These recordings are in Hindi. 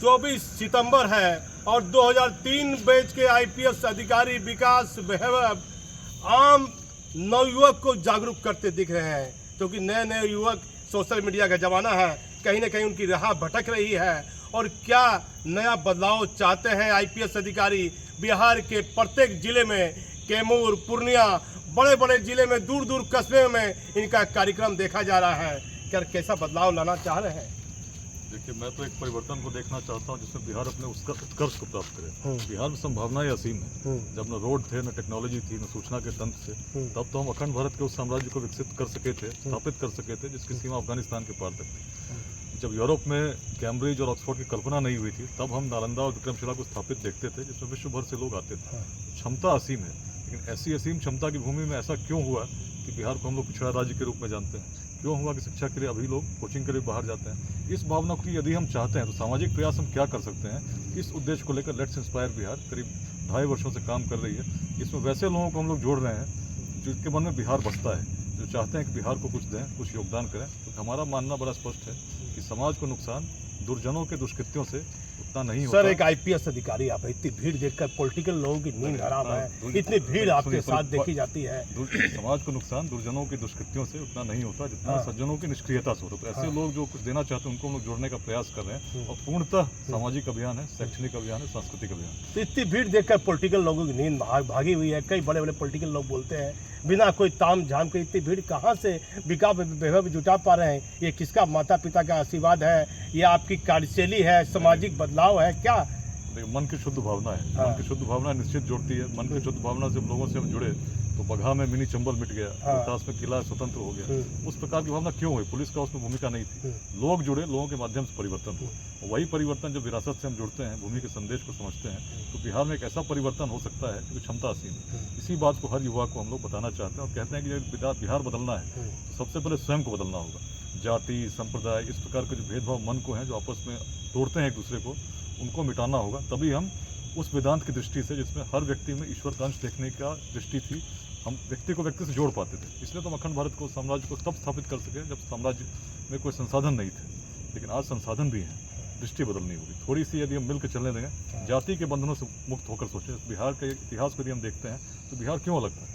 24 सितंबर है और 2003 बैच के आईपीएस अधिकारी विकास बेहरा आम नवयुवक को जागरूक करते दिख रहे हैं, क्योंकि नए नए युवक सोशल मीडिया का ज़माना है, कहीं ना कहीं उनकी राह भटक रही है। और क्या नया बदलाव चाहते हैं आईपीएस अधिकारी? बिहार के प्रत्येक जिले में, कैमूर, पूर्णिया, बड़े बड़े जिले में, दूर दूर कस्बे में इनका कार्यक्रम देखा जा रहा है। क्या कैसा बदलाव लाना चाह रहे हैं? देखिए, मैं तो एक परिवर्तन को देखना चाहता हूँ जिसमें बिहार अपने उसका उत्कर्ष को प्राप्त करे। बिहार में संभावनाएं असीम है। जब न रोड थे, न टेक्नोलॉजी थी, न सूचना के तंत्र थे, तब तो हम अखंड भारत के उस साम्राज्य को विकसित कर सके थे, स्थापित कर सके थे, जिसकी सीमा अफगानिस्तान के पार तक थी। जब यूरोप में कैम्ब्रिज और ऑक्सफोर्ड की कल्पना नहीं हुई थी, तब हम नालंदा और विक्रमशिला को स्थापित देखते थे, जिसमें विश्व भर से लोग आते थे। क्षमता असीम है, लेकिन ऐसी असीम क्षमता की भूमि में ऐसा क्यों हुआ कि बिहार को हम लोग पिछड़ा राज्य के रूप में जानते हैं? क्यों हुआ कि शिक्षा के लिए अभी लोग कोचिंग के लिए बाहर जाते हैं? इस भावना को यदि हम चाहते हैं तो सामाजिक प्रयास हम क्या कर सकते हैं? इस उद्देश्य को लेकर लेट्स इंस्पायर बिहार करीब 2.5 वर्षों से काम कर रही है। इसमें वैसे लोगों को हम लोग जोड़ रहे हैं जिनके मन में बिहार बसता है, जो चाहते हैं कि बिहार को कुछ दें, कुछ योगदान करें। तो हमारा मानना बड़ा स्पष्ट है कि समाज को नुकसान दुर्जनों के दुष्कृत्यों से उतना नहीं होता। सर, एक आईपीएस अधिकारी आप, इतनी भीड़ देखकर पॉलिटिकल लोगों की नींद हराम है, इतनी भीड़ आपके साथ देखी जाती है। समाज को नुकसान दुर्जनों की दुष्कृत्यों से उतना नहीं होता जितना सज्जनों की निष्क्रियता से होता। तो ऐसे लोग जो कुछ देना चाहते हैं उनको हम लोग जोड़ने का प्रयास कर रहे हैं, और पूर्णतः सामाजिक अभियान है, शैक्षणिक अभियान है, सांस्कृतिक अभियान। तो इतनी भीड़ देखकर पॉलिटिकल लोगों की नींद भागी हुई है। कई बड़े बड़े पॉलिटिकल लोग बोलते हैं बिना कोई ताम झाम के इतनी भीड़ कहाँ से विकास वैभव जुटा पा रहे हैं? ये किसका माता पिता का आशीर्वाद है? ये आपकी कार्यशैली है, सामाजिक बदलाव है क्या? मन की शुद्ध भावना है। मन की शुद्ध भावना निश्चित जोड़ती है। मन की शुद्ध भावना से लोगों से हम जुड़े तो बगहा में मिनी चंबल मिट गया, रोहतास में किला स्वतंत्र हो गया। उस प्रकार की भावना क्यों हुई? पुलिस का उसमें भूमिका नहीं थी। लोग जुड़े, लोगों के माध्यम से परिवर्तन हुआ। वही परिवर्तन जब विरासत से हम जुड़ते हैं, भूमि के संदेश को समझते हैं, तो बिहार में एक ऐसा परिवर्तन हो सकता है कि क्षमता असीम है। इसी बात को हर युवा को हम लोग बताना चाहते हैं और कहते हैं कि जब बिहार बदलना है तो सबसे पहले स्वयं को बदलना होगा। जाति, संप्रदाय, इस प्रकार के जो भेदभाव मन को हैं, जो आपस में तोड़ते हैं एक दूसरे को, उनको मिटाना होगा। तभी हम उस वेदांत की दृष्टि से, जिसमें हर व्यक्ति में ईश्वर का अंश देखने का दृष्टि थी, हम व्यक्ति को व्यक्ति से जोड़ पाते थे। इसलिए तो हम अखंड भारत को, साम्राज्य को तब स्थापित कर सके जब साम्राज्य में कोई संसाधन नहीं थे। लेकिन आज संसाधन भी हैं, दृष्टि बदलनी होगी थोड़ी सी। यदि हम मिलकर चलने देंगे, जाति के बंधनों से मुक्त होकर सोचें, बिहार के इतिहास को यदि हम देखते हैं तो बिहार क्यों अलग था?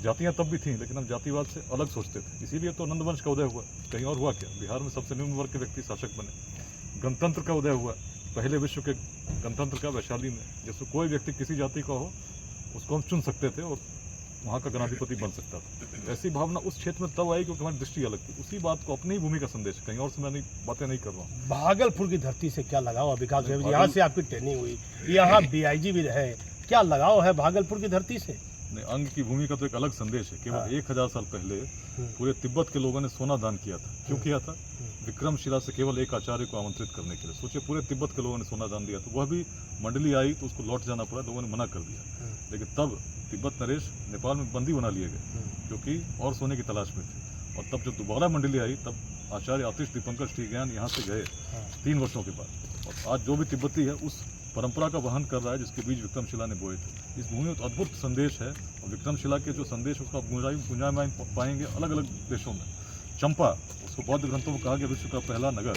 जातियाँ तब भी थीं, लेकिन हम जातिवाद से अलग सोचते थे। इसीलिए तो नंदवंश का उदय हुआ। कहीं और हुआ क्या? बिहार में सबसे निम्न वर्ग के व्यक्ति शासक बने। गणतंत्र का उदय हुआ, पहले विश्व के गणतंत्र का वैशाली में, जिसमें कोई व्यक्ति किसी जाति का हो उसको हम चुन सकते थे और वहाँ का गणाधिपति बन सकता था। ऐसी भावना उस क्षेत्र में तब आई क्योंकि हमारी दृष्टि अलग थी। उसी बात को, अपनी ही भूमि का संदेश, कहीं और से मैं बातें नहीं कर रहा हूँ। भागलपुर की धरती से क्या लगाव है विकास? यहाँ से आपकी ट्रेनिंग हुई, यहाँ डीआईजी भी रहे, क्या लगाव है भागलपुर की धरती से? नहीं, अंग की भूमि का तो एक अलग संदेश है। केवल 1000 साल पहले पूरे तिब्बत के लोगों ने सोना दान किया था। क्यों किया था? विक्रमशिला से केवल एक आचार्य को आमंत्रित करने के लिए। सोचिए, पूरे तिब्बत के लोगों ने सोना दान दिया। तो वह भी मंडली आई तो उसको लौट जाना पड़ा, लोगों ने मना कर दिया। लेकिन तब तिब्बत नरेश नेपाल में बंदी बना लिए गए, क्योंकि और सोने की तलाश में थे। और तब जब दोबारा मंडली आई, तब आचार्य आतिश दीपंकर श्रीज्ञान यहाँ से गए 3 वर्षों के बाद। और आज जो भी तिब्बती है उस परंपरा का वहन कर रहा है जिसके बीच विक्रमशिला ने बोए थे। इस भूमि में तो अद्भुत संदेश है, और विक्रमशिला के जो संदेश उसका गुंजायमान पाएंगे अलग अलग देशों में। चंपा, उसको बौद्ध ग्रंथों में कहा गया विश्व का पहला नगर।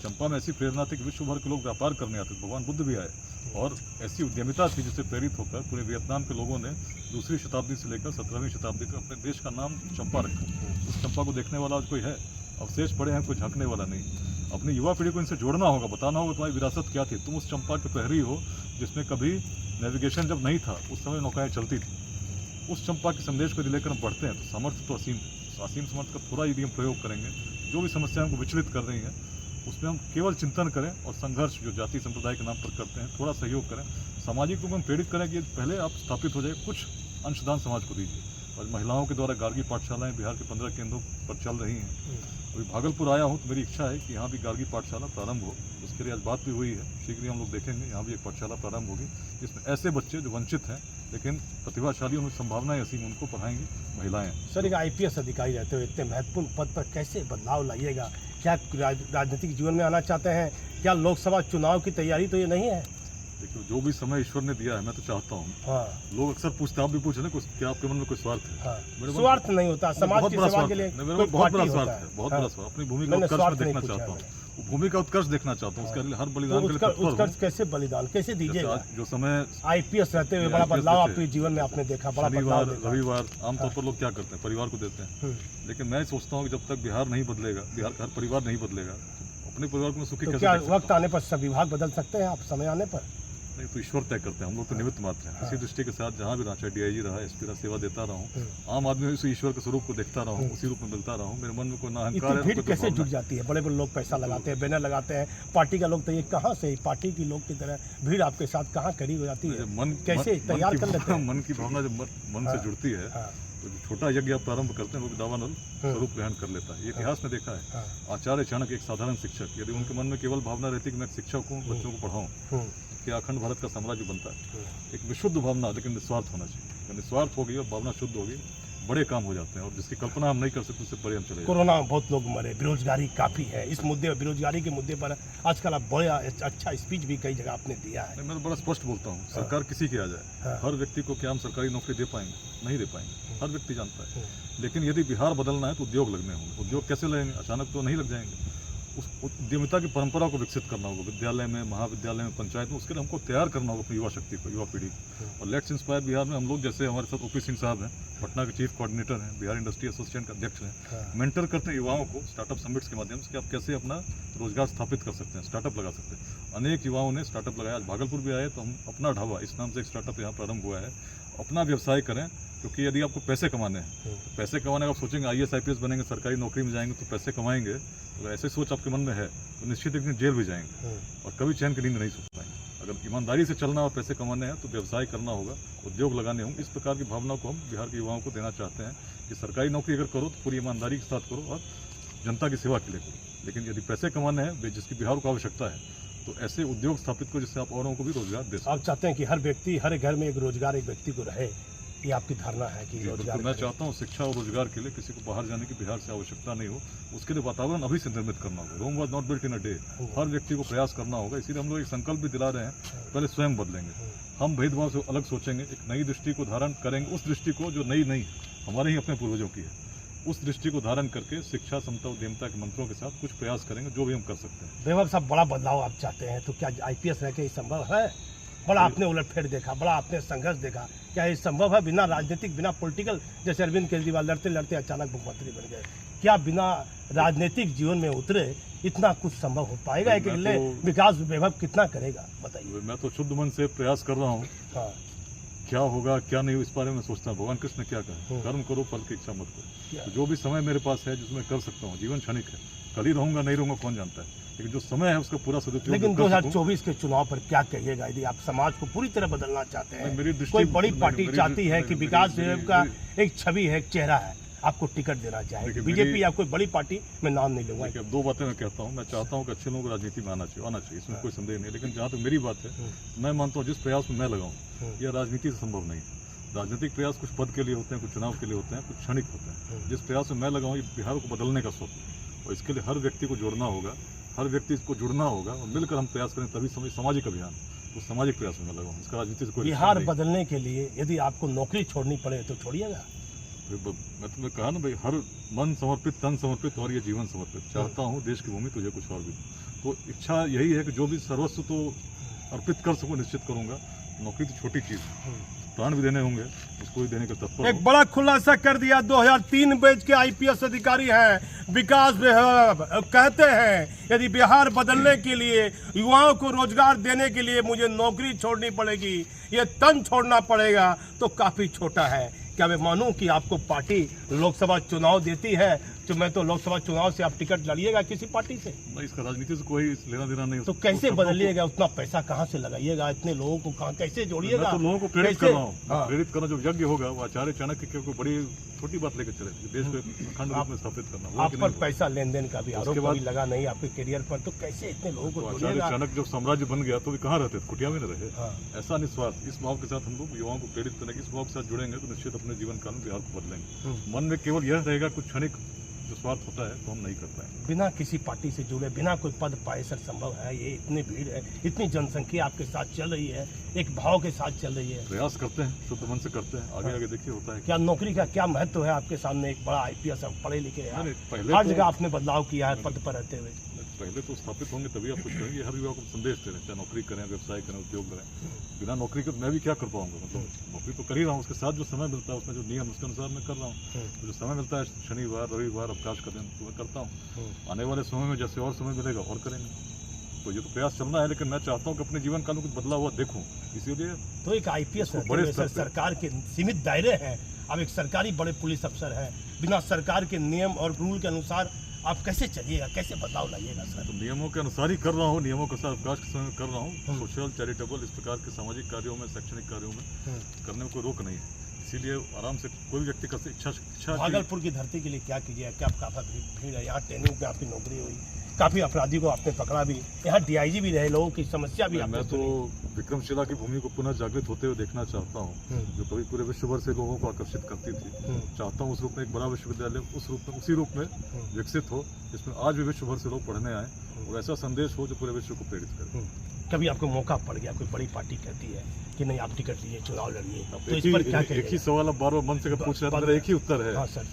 चंपा में ऐसी प्रेरणा थी कि विश्व भर के लोग व्यापार करने आते थे। भगवान बुद्ध भी आए, और ऐसी उद्यमिता थी जिससे प्रेरित होकर पूरे वियतनाम के लोगों ने 2वीं शताब्दी से लेकर 17वीं शताब्दी तक अपने देश का नाम चंपा रखा। उस चंपा को देखने वाला आज कोई है? अवशेष पड़े हैं, कोई झांकने वाला नहीं। अपनी युवा पीढ़ी को इनसे जोड़ना होगा, बताना होगा तुम्हारी विरासत क्या थी। तुम उस चंपा के प्रहरी हो जिसमें कभी नेविगेशन जब नहीं था, उस समय नौकाएं चलती थी। उस चंपा के संदेश को लेकर हम बढ़ते हैं तो सामर्थ्य तो असीम है। असीम सामर्थ्य का थोड़ा यदि हम प्रयोग करेंगे, जो भी समस्याएं हमको विचलित कर रही हैं उसमें हम केवल चिंतन करें, और संघर्ष जो जाति संप्रदाय के नाम पर करते हैं थोड़ा सहयोग करें। सामाजिक रूप में हम प्रेरित करें कि पहले आप स्थापित हो जाए, कुछ अंशदान समाज को दीजिए। और महिलाओं के द्वारा गार्गी पाठशालाएँ बिहार के 15 केंद्रों पर चल रही हैं। अभी भागलपुर आया हूँ तो मेरी इच्छा है कि यहाँ भी गार्गी पाठशाला प्रारंभ हो। उसके लिए आज बात भी हुई है, शीघ्र ही हम लोग देखेंगे यहाँ भी एक पाठशाला प्रारंभ होगी, जिसमें ऐसे बच्चे जो वंचित हैं लेकिन प्रतिभाशाली, उनमें संभावनाएं असीम, उनको पढ़ाएंगी महिलाएं। सर, एक आईपीएस अधिकारी रहते हुए इतने महत्वपूर्ण पद पर कैसे बदलाव लाइएगा? क्या राजनीतिक जीवन में आना चाहते हैं? क्या लोकसभा चुनाव की तैयारी तो ये नहीं है? देखिए, जो भी समय ईश्वर ने दिया है, मैं तो चाहता हूँ। लोग अक्सर पूछते, आप भी पूछ रहे हैं, क्या आपके मन में कोई स्वार्थ है? स्वार्थ नहीं होता, समाज की सेवा के लिए बहुत बड़ा स्वार्थ है, बहुत बड़ा स्वार्थ। अपनी भूमि को उत्कर्ष में देखना चाहता हूँ। भूमि का उत्कर्ष देखना चाहता हूँ, उसके लिए हर बलिदान के लिए तत्पर हूँ। उत्कर्ष कैसे बलिदान कैसे जैसे दीजिएगा? आज जो समय आईपीएस रहते हुए बड़ा IPS बदलाव रहते आपके जीवन में आपने देखा, बड़ा शनिवार बदलाव देखा। रविवार आमतौर पर लोग क्या करते हैं, परिवार को देते हैं। लेकिन मैं सोचता हूँ कि जब तक बिहार नहीं बदलेगा, बिहार का हर परिवार नहीं बदलेगा, तो अपने परिवार को मैं सुखी तो कैसे क्या देख सकता हूं? वक्त आने पर सब विभाग बदल सकते हैं आप, समय आने पर? नहीं तो ईश्वर तय करते हैं, हम लोग तो निमित्त मात्र हैं। इसी दृष्टि के साथ जहाँ भी रहा, चाहे डीआईजी रहा, एसपी रहा, सेवा देता रहा हूँ, आम आदमी उस ईश्वर के स्वरूप को देखता रहा हूँ, उसी रूप में मिलता रहा हूँ। मेरे मन में कोई ना अहंकार इतनी है, भीड़ कैसे जुट जाती है? बड़े बड़े लोग पैसा लगाते हैं, बैनर लगाते हैं, पार्टी का लोग, तो ये कहाँ से पार्टी की लोग की तरह भीड़ आपके साथ कहाँ खड़ी हो जाती है? कैसे तैयार कर लेते हैं? मन की भावना जब मन से जुड़ती है तो जो छोटा यज्ञ आप प्रारंभ करते हैं वो भी दावानल स्वरूप ग्रहण कर लेता है। ये इतिहास में देखा है। आचार्य चाणक्य एक साधारण शिक्षक, यदि उनके मन में केवल भावना रहती कि मैं एक शिक्षक हूँ, बच्चों को पढ़ाऊँ, कि अखंड भारत का साम्राज्य बनता है। एक विशुद्ध भावना, लेकिन निस्वार्थ होना चाहिए। निस्वार्थ होगी और भावना शुद्ध होगी, बड़े काम हो जाते हैं, और जिसकी कल्पना हम नहीं कर सकते उससे बड़े हम चले। कोरोना में बहुत लोग मरे, बेरोजगारी काफ़ी है। इस मुद्दे, बेरोजगारी के मुद्दे पर आजकल आप बड़ा अच्छा स्पीच भी कई जगह आपने दिया है। मैं बड़ा स्पष्ट बोलता हूँ, सरकार किसी की आ जाए, हर व्यक्ति को क्या हम सरकारी नौकरी दे पाएंगे? नहीं दे पाएंगे, हर व्यक्ति जानता है। लेकिन यदि बिहार बदलना है तो उद्योग लगने होंगे। उद्योग कैसे लगेंगे? अचानक तो नहीं लग जाएंगे। उस उद्यमिता की परंपरा को विकसित करना होगा, विद्यालय में, महाविद्यालय में, पंचायत में। उसके लिए हमको तैयार करना होगा अपनी युवा शक्ति को, युवा पीढ़ी को। और लेट्स इंस्पायर बिहार में हम लोग, जैसे हमारे साथ ओपी सिंह साहब हैं, पटना के चीफ कोऑर्डिनेटर हैं, बिहार इंडस्ट्री एसोसिएशन के अध्यक्ष हैं, मेंटर करते हैं युवाओं को स्टार्टअप समिट्स के माध्यम से कि आप कैसे अपना रोजगार स्थापित कर सकते हैं, स्टार्टअप लगा सकते हैं। अनेक युवाओं ने स्टार्टअप लगाया। आज भागलपुर भी आए तो हम अपना ढाबा, इस नाम से एक स्टार्टअप यहाँ प्रारंभ हुआ है। अपना व्यवसाय करें, क्योंकि यदि आपको पैसे कमाने हैं, तो पैसे कमाने का आप सोचेंगे IAS IPS बनेंगे, सरकारी नौकरी में जाएंगे तो पैसे कमाएंगे, अगर ऐसे सोच आपके मन में है तो निश्चित एक दिन जेल भी जाएंगे और कभी चैन की नींद नहीं सो पाएंगे। अगर ईमानदारी से चलना और पैसे कमाने हैं तो व्यवसाय करना होगा, उद्योग लगाने होंगे। इस प्रकार की भावना को हम बिहार के युवाओं को देना चाहते हैं कि सरकारी नौकरी अगर करो तो पूरी ईमानदारी के साथ करो और जनता की सेवा के लिए करो। लेकिन यदि पैसे कमाने हैं, जिसकी बिहार को आवश्यकता है, तो ऐसे उद्योग स्थापित करो जिससे आप औरों को भी रोजगार दे सकें। आप चाहते हैं कि हर व्यक्ति, हर घर में एक रोजगार एक व्यक्ति को रहे, ये आपकी धारणा है कि रोजगार? तो मैं चाहता हूँ शिक्षा और रोजगार के लिए किसी को बाहर जाने की बिहार से आवश्यकता नहीं हो। उसके लिए वातावरण अभी से निर्मित करना होगा। Rome was not built in a day. हर व्यक्ति को प्रयास करना होगा। इसीलिए हम लोग एक संकल्प भी दिला रहे हैं, पहले स्वयं बदलेंगे। हम भेदभाव से अलग सोचेंगे, एक नई दृष्टि को धारण करेंगे, उस दृष्टि को जो नई नहीं हमारे ही अपने पूर्वजों की है, उस दृष्टि को धारण करके शिक्षा, समता, उद्यमिता के मंत्रों के साथ कुछ प्रयास करेंगे, जो भी हम कर सकते हैं। वैभव साहब, बड़ा बदलाव आप चाहते हैं, तो क्या IPS रह के ये संभव है? बड़ा आपने उलटफेर देखा, बड़ा आपने संघर्ष देखा, क्या ये संभव है बिना राजनीतिक, बिना पॉलिटिकल? जैसे अरविंद केजरीवाल लड़ते लड़ते अचानक मुख्यमंत्री बन गए, क्या बिना राजनीतिक जीवन में उतरे इतना कुछ संभव हो पाएगा? एक विकास वैभव कितना करेगा बताइए? मैं तो शुद्ध मन से प्रयास कर रहा हूँ। हाँ, क्या होगा क्या नहीं इस बारे में सोचता हूँ। भगवान कृष्ण ने क्या कहा, कर्म करो फल की इच्छा मत करो। तो जो भी समय मेरे पास है जिसमें कर सकता हूँ, जीवन क्षणिक है, कल ही रहूंगा नहीं रहूंगा कौन जानता है, लेकिन जो समय है उसका पूरा सदुपयोग। लेकिन 2024 के चुनाव पर क्या कहिएगा यदि आप समाज को पूरी तरह बदलना चाहते हैं? मेरी दृष्टि, कोई बड़ी पार्टी चाहती है कि विकास वैभव का एक छवि है, एक चेहरा है, आपको टिकट देना चाहे, बीजेपी या कोई बड़ी पार्टी में नाम नहीं लूंगा। अब दो बातें मैं कहता हूँ। मैं चाहता हूँ कि अच्छे लोगों को राजनीति में आना चाहिए, इसमें कोई संदेह नहीं। लेकिन जहाँ तक मेरी बात है, मैं मानता हूँ जिस प्रयास में मैं लगाऊँ, यह राजनीति से संभव नहीं है। राजनीतिक प्रयास कुछ पद के लिए होते हैं, कुछ चुनाव के लिए होते हैं, कुछ क्षणिक होते हैं। जिस प्रयास में मैं लगाऊँ, ये बिहार को बदलने का स्वप्न, और इसके लिए हर व्यक्ति को जोड़ना होगा, हर व्यक्ति इसको जुड़ना होगा, और मिलकर हम प्रयास करें तभी सामाजिक अभियान, तो सामाजिक प्रयास में लगाऊँ। इसका राजनीति से कोई बिहार बदलने के लिए यदि आपको नौकरी छोड़नी पड़े तो छोड़िएगा? मैं तुम्हें कहा ना भाई, हर मन समर्पित, तन समर्पित और ये जीवन समर्पित। चाहता हूँ देश की भूमि तुझे कुछ और भी। तो इच्छा यही है कि जो भी सर्वस्व तो अर्पित कर सकूँ, निश्चित करूँगा। नौकरी तो छोटी चीज़, प्राण भी देने होंगे, उसको भी देने का तत्पर। एक बड़ा खुलासा कर दिया 2003 बैच के IPS अधिकारी हैं विकास वैभव, कहते हैं यदि बिहार बदलने के लिए, युवाओं को रोजगार देने के लिए मुझे नौकरी छोड़नी पड़ेगी, ये तन छोड़ना पड़ेगा, तो काफी छोटा है। क्या मैं मानूं कि आपको पार्टी लोकसभा चुनाव देती है, तो मैं तो लोकसभा चुनाव से आप टिकट लड़िएगा किसी पार्टी से? नहीं, इसका राजनीति से कोई लेना देना नहीं। तो कैसे बदलिएगा? उतना पैसा कहाँ से लगाइएगा? इतने लोगों को कहाँ कैसे जोड़िएगा? तो लोगों को प्रेरित कर रहा हूँ। प्रेरित करना जो यज्ञ होगा वो आचार्य चाणक्य की कोई बड़ी छोटी बात लेकर चले, देश को अखंड रूप में स्थापित करना। आप पर पैसा लेन देन का भी आरोप कभी लगा नहीं आपके करियर पर, तो कैसे इतने लोगों को आचार्य चाणक्य जब साम्राज्य बन गया तो वे कहाँ रहते थे? कुटिया में न रहे। ऐसा निस्वार्थ, इस भाव के साथ हम लोग युवाओं को प्रेरित करने, इस भाव के साथ जुड़ेंगे तो निश्चित अपने जीवन काल में बिहार को बदलेंगे। मन में केवल यह रहेगा कुछ क्षणिक जो स्वार्थ होता है तो हम नहीं कर पाएंगे। बिना किसी पार्टी से जुड़े, बिना कोई पद पाए सर संभव है? ये इतनी भीड़ है, इतनी जनसंख्या आपके साथ चल रही है, एक भाव के साथ चल रही है। प्रयास करते हैं, शुद्ध मन से करते हैं, आगे आगे देखिए होता है। क्या नौकरी का क्या महत्व है आपके सामने? एक बड़ा IPS पढ़े लिखे हैं, पहले हर जगह आपने बदलाव किया है पद पर रहते हुए। पहले तो स्थापित होंगे तभी आप कुछ करेंगे। हर युवा को संदेश दे रहे हैं, चाहे नौकरी करें, व्यवसाय करें, उद्योग करें। बिना नौकरी के मैं भी क्या कर पाऊंगा, मतलब नौकरी तो कर ही रहा हूँ, उसके साथ जो समय मिलता है उसमें जो नियम उसके अनुसार मैं कर रहा हूँ। तो जो समय मिलता है शनिवार रविवार अवकाश का दिन तो मैं करता हूँ। आने वाले समय में जैसे और समय मिलेगा और करेंगे। तो ये तो प्रयास चलना है, लेकिन मैं चाहता हूँ कि अपने जीवन काल में कुछ बदलाव हुआ देखूँ, इसीलिए। तो एक आईपीएस बड़े सरकार के सीमित दायरे हैं, अब एक सरकारी बड़े पुलिस अफसर है, बिना सरकार के नियम और रूल के अनुसार आप कैसे चलिएगा, कैसे बदलाव लाइएगा सर? तो नियमों के अनुसार ही कर रहा हूँ, नियमों के साथ अवकाश के समय कर रहा हूँ। सोशल चैरिटेबल इस प्रकार के सामाजिक कार्यों में, शैक्षणिक कार्यों में करने में कोई रोक नहीं है। इसीलिए आराम से कोई व्यक्ति कर इच्छा। भागलपुर की धरती के लिए क्या कीजिए, क्या काफी भीड़ है यहाँ, ट्रेनिंग में आपकी नौकरी हुई, काफी अपराधी को आपने पकड़ा भी, यहाँ डीआईजी भी रहे, लोगों की समस्या भी। मैं तो विक्रमशिला की भूमि को पुनः जागृत होते हुए देखना चाहता हूँ, जो कभी पूरे विश्व भर से लोगों को आकर्षित करती थी। चाहता हूँ उस रूप में एक बड़ा विश्वविद्यालय उसी रूप में विकसित हो, जिसमें आज भी विश्व भर से लोग पढ़ने आए और ऐसा संदेश हो जो पूरे विश्व को प्रेरित करे। कभी आपको मौका पड़ गया, कोई बड़ी पार्टी कहती है कि नहीं आप टिकट लीजिए, चुनाव लड़िए, तो इस पर क्या एक ही सवाल आप बार-बार मन से पूछ रहे हैं, मेरा एक ही उत्तर है। हाँ सर।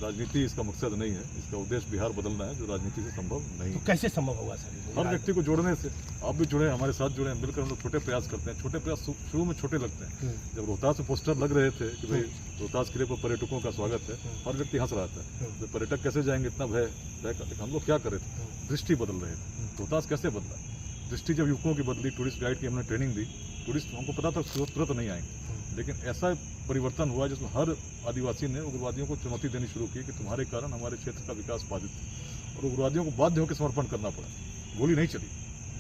राजनीति इसका मकसद नहीं है, इसका उद्देश्य बिहार बदलना है, जो राजनीति से संभव नहीं है। तो कैसे संभव होगा सर? हर व्यक्ति को जोड़ने से। आप भी जुड़े, हमारे साथ जुड़े, मिलकर हम लोग छोटे प्रयास करते हैं। छोटे प्रयास शुरू में छोटे लगते हैं। जब रोहतास में पोस्टर लग रहे थे कि भाई रोहतास किले पर पर्यटकों का स्वागत है, हर व्यक्ति हंस रहा था, तो पर्यटक कैसे जाएंगे, इतना भय करते। हम लोग क्या कर रहे थे, दृष्टि बदल रहे थे। रोहतास कैसे बदला, दृष्टि जब युवकों की बदली, टूरिस्ट गाइड की हमने ट्रेनिंग दी, टूरिस्ट हमको पता था तुरंत नहीं आएंगे, लेकिन ऐसा परिवर्तन हुआ जिसमें हर आदिवासी ने उग्रवादियों को चुनौती देनी शुरू की कि तुम्हारे कारण हमारे क्षेत्र का विकास बाधित है, और उग्रवादियों को बाध्य होकर समर्पण करना पड़ा। गोली नहीं चली,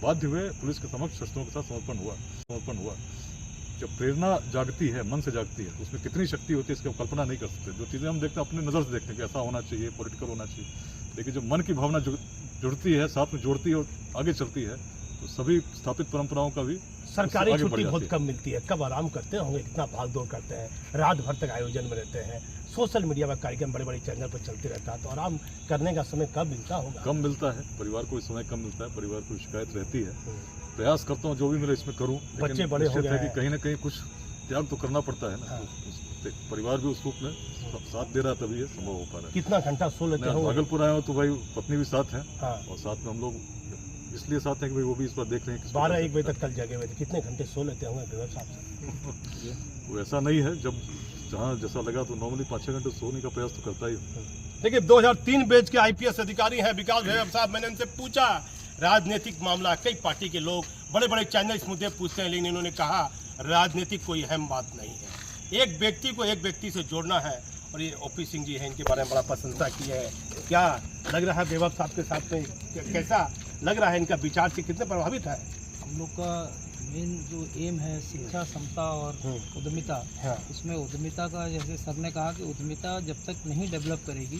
बाध्य हुए, पुलिस के समक्ष शस्त्रों के साथ समर्पण हुआ। जब प्रेरणा जागती है, मन से जागती है, तो उसमें कितनी शक्ति होती है इसकी हम कल्पना नहीं कर सकते। जो चीज़ें हम देखते हैं अपनी नज़र से देखते हैं कि ऐसा होना चाहिए, पॉलिटिकल होना चाहिए, लेकिन जब मन की भावना जुड़ती है, साथ में जोड़ती है और आगे चलती है, तो सभी स्थापित परंपराओं का भी। सरकारी छुट्टी बहुत कम मिलती है, कब आराम करते होंगे, कितना भाग दौड़ करते हैं, रात भर तक आयोजन में रहते हैं, सोशल मीडिया पर कार्यक्रम बड़े बड़े चैनल पर चलते रहता है, तो आराम करने का समय कब मिलता होगा? कम मिलता है, परिवार को इस समय कम मिलता है, परिवार को शिकायत रहती है। प्रयास करता हूँ जो भी मिले इसमें करूँ, बच्चे बड़े हो गए हैं, कहीं ना कहीं कुछ त्याग तो करना पड़ता है ना। परिवार भी उस रूप में साथ दे रहा है, तभी ये संभव हो पा रहा है। कितना घंटा सो लेते हो? भागलपुर आया हूँ तो भाई पत्नी भी साथ है, और साथ में हम लोग इसलिए साथ हैं कि भाई वो भी इस बार देख रहे हैं। 12-1 बजे तक कल जगे हुए थे, कितने घंटे सो लेते होंगे बेवर साहब? वो ऐसा नहीं है, जब जहाँ जैसा लगा तो नॉर्मली 5-6 घंटे सोने का प्रयास तो करता ही हूँ। देखिए 2003 बैच के आईपीएस अधिकारी हैं विकास भैरव साहब। मैंने इनसे पूछा राजनीतिक मामला, कई पार्टी के लोग बड़े बड़े चैनल इस मुद्दे पूछते हैं, लेकिन इन्होंने कहा राजनीतिक कोई अहम बात नहीं है, एक व्यक्ति को एक व्यक्ति से जोड़ना है। और ये ओपी सिंह जी हैं, इनके बारे में बड़ा प्रशंसा की है। क्या लग रहा है बेवर साहब के साथ में, कैसा लग रहा है, इनका विचार से कितने प्रभावित है? हम लोग का मेन जो एम है शिक्षा, समता और उद्यमिता, उसमें उद्यमिता का, जैसे सर ने कहा कि उद्यमिता जब तक नहीं डेवलप करेगी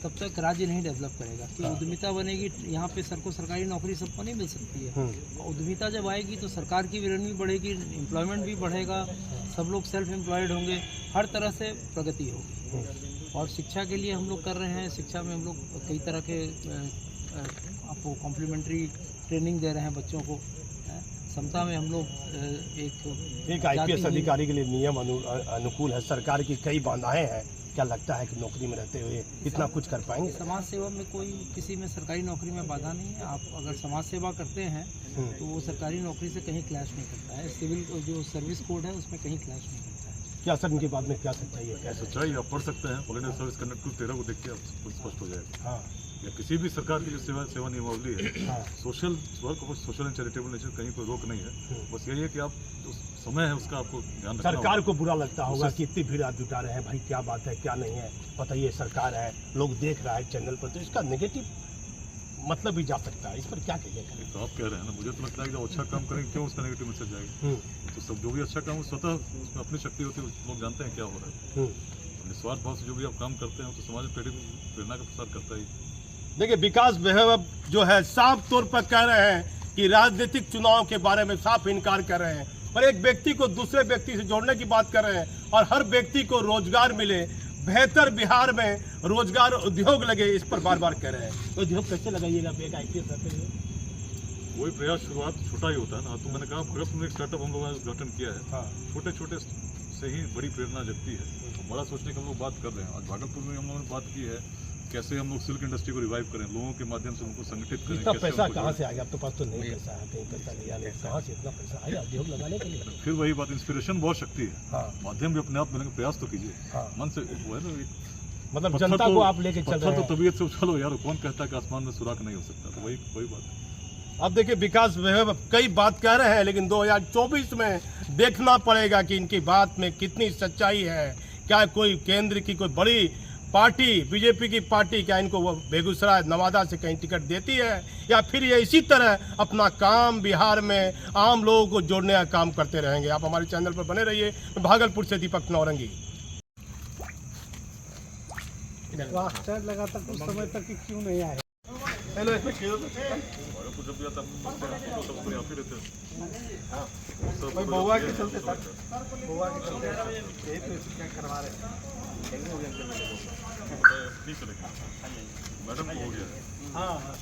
तब तक राज्य नहीं डेवलप करेगा। कि उद्यमिता बनेगी, यहाँ पे सर को सरकारी नौकरी सबको नहीं मिल सकती है। उद्यमिता जब आएगी तो सरकार की भी रेवेन्यू बढ़ेगी, एम्प्लॉयमेंट भी बढ़ेगा, सब लोग सेल्फ एम्प्लॉयड होंगे, हर तरह से प्रगति होगी। और शिक्षा के लिए हम लोग कर रहे हैं, शिक्षा में हम लोग कई तरह के आपको कॉम्प्लीमेंट्री ट्रेनिंग दे रहे हैं बच्चों को। समता में हम लोग एक आईपीएस अधिकारी के लिए नियम अनुकूल है, सरकार की कई बाधाएं हैं, क्या लगता है कि नौकरी में रहते हुए इतना कुछ कर पाएंगे? समाज सेवा में कोई किसी में सरकारी नौकरी में बाधा नहीं है। आप अगर समाज सेवा करते हैं तो वो सरकारी नौकरी से कहीं क्लैश नहीं करता है। सिविल जो सर्विस कोड है उसमें कहीं क्लैश नहीं करता है। क्या सर इनके बाद में क्या सच्चाई है? क्या सच्चाई आप पढ़ सकते हैं, वॉलंटियर सर्विस कनेक्ट 13 को देखिए आप स्पष्ट हो जाएगा। हाँ, या किसी भी सरकार की जो सेवा नियमावली है, सोशल वर्क और सोशल एंड चैरिटेबल नेचर, कहीं कोई रोक नहीं है। बस यही है कि आप जो समय है उसका आपको ध्यान रखना। सरकार को बुरा लगता होगा कि इतनी भीड़ आप जुटा रहे हैं, भाई क्या बात है क्या नहीं है, बताइए, सरकार है, लोग देख रहा है चैनल पर, तो इसका नेगेटिव मतलब भी जा सकता है, इस पर क्या कहिए? तो आप कह रहे हैं ना, मुझे तो लगता है कि जब अच्छा काम करेंगे क्यों उसका नेगेटिव मैसेज जाएगा। तो सब जो भी अच्छा काम स्वतः उसमें अपनी शक्ति होती है, लोग जानते हैं क्या हो रहा है। निस्वार्थ भाव से जो भी आप काम करते हैं तो समाज में प्रेरणा का प्रसार करता ही। देखिए विकास भैरव जो है साफ तौर पर कह रहे हैं कि राजनीतिक चुनाव के बारे में साफ इनकार कर रहे हैं, और एक व्यक्ति को दूसरे व्यक्ति से जोड़ने की बात कर रहे हैं, और हर व्यक्ति को रोजगार मिले, बेहतर बिहार में रोजगार उद्योग लगे, इस पर बार बार कह रहे हैं। तो उद्योग कैसे लगाइएगा एक आईपीएस करते हुए? वही प्रयास शुरुआत छोटा ही होता है ना। तो मैंने कहा भगतपुर में एक स्टार्टअप हम लोगों ने उद्घाटन किया है। छोटे छोटे से ही बड़ी प्रेरणा जगती है, तो बड़ा सोचने की हम लोग बात कर रहे हैं। आज भागलपुर में हम लोगों ने बात की है कैसे हम लोग सिल्क इंडस्ट्री को रिवाइव करें, लोगों के माध्यम से उनको संगठित करें। इतना कैसे पैसा उनको कहाँ से आ गया? आपके पास तो नहीं पैसा है, कहीं पैसा नहीं आने, कहाँ से इतना पैसा आया उद्योग लगाने के लिए? फिर वही बात, इंस्पिरेशन बहुत शक्ति है। हाँ माध्यम भी अपने आप मिलेंगे, प्रयास तो कीजिए। हाँ, मन से वो है ना, मतलब पत्थर जनता तो- को आप लेके चल पत्थर रहे तो हैं। तबीयत से उछालो यार, कौन कहता है कि आसमान में सुराख नहीं हो सकता, तो वही बात है। अब देखिए विकास वैभव कई बात कह रहे हैं, लेकिन 2024 में देखना पड़ेगा कि इनकी बात में कितनी सच्चाई है। क्या कोई केंद्र की कोई बड़ी पार्टी, बीजेपी की पार्टी, क्या इनको वो बेगूसराय नवादा से कहीं टिकट देती है, या फिर ये इसी तरह अपना काम बिहार में आम लोगों को जोड़ने का काम करते रहेंगे? आप हमारे चैनल पर बने रहिए। भागलपुर से दीपक नौरंगी। लगातार कुछ समय तक क्यों नहीं आए? हेलो, इसमें जब भी आता सब यहाँ पे रहते हैं। बउआ के चलते सर, बउआ के चलते यही तो क्या करवा रहे हैं। नहीं चलेगा मैडम, हो गया। हाँ हाँ।